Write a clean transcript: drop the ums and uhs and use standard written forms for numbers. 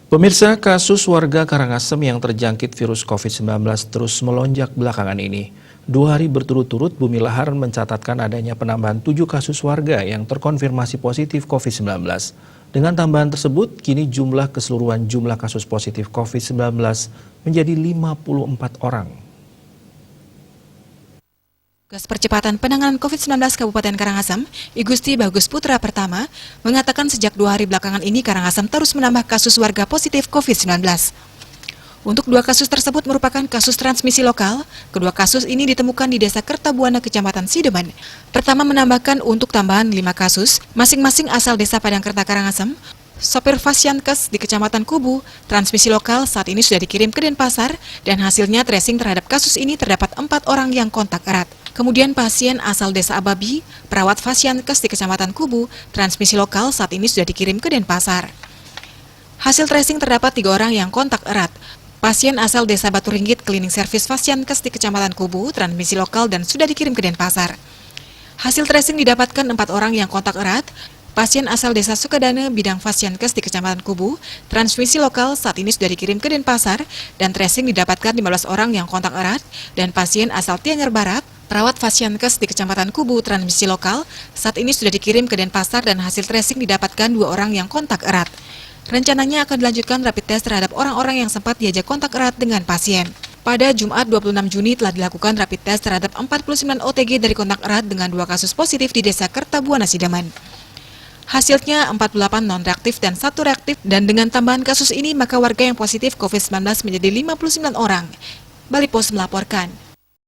Pemirsa, kasus warga Karangasem yang terjangkit virus COVID-19 terus melonjak belakangan ini. 2 hari berturut-turut Bumi Lahar mencatatkan adanya penambahan 7 kasus warga yang terkonfirmasi positif COVID-19. Dengan tambahan tersebut, kini keseluruhan jumlah kasus positif COVID-19 menjadi 54 orang. Tugas Percepatan Penanganan COVID-19 Kabupaten Karangasem, I Gusti Bagus Putra Pertama, mengatakan sejak 2 hari belakangan ini Karangasem terus menambah kasus warga positif COVID-19. Untuk 2 kasus tersebut merupakan kasus transmisi lokal, kedua kasus ini ditemukan di Desa Kertabuana, Kecamatan Sideman. Pertama menambahkan untuk tambahan 5 kasus, masing-masing asal Desa Padangkerta Karangasem, sopir Fasyankes di Kecamatan Kubu, transmisi lokal saat ini sudah dikirim ke Denpasar, dan hasilnya tracing terhadap kasus ini terdapat 4 orang yang kontak erat. Kemudian pasien asal Desa Ababi, perawat Fasyankes di Kecamatan Kubu, transmisi lokal saat ini sudah dikirim ke Denpasar. Hasil tracing terdapat 3 orang yang kontak erat. Pasien asal Desa Batu Ringgit, cleaning service Fasyankes di Kecamatan Kubu, transmisi lokal dan sudah dikirim ke Denpasar. Hasil tracing didapatkan 4 orang yang kontak erat. Pasien asal Desa Sukadana, bidang Fasyankes di Kecamatan Kubu, transmisi lokal saat ini sudah dikirim ke Denpasar, dan tracing didapatkan 15 orang yang kontak erat, dan pasien asal Tiangar Barat, perawat Fasyankes di Kecamatan Kubu, transmisi lokal, saat ini sudah dikirim ke Denpasar dan hasil tracing didapatkan 2 orang yang kontak erat. Rencananya akan dilanjutkan rapid test terhadap orang-orang yang sempat diajak kontak erat dengan pasien. Pada Jumat 26 Juni telah dilakukan rapid test terhadap 49 OTG dari kontak erat dengan 2 kasus positif di Desa Kertabuana Sideman. Hasilnya 48 non-reaktif dan 1 reaktif, dan dengan tambahan kasus ini maka warga yang positif COVID-19 menjadi 59 orang. Bali Pos melaporkan.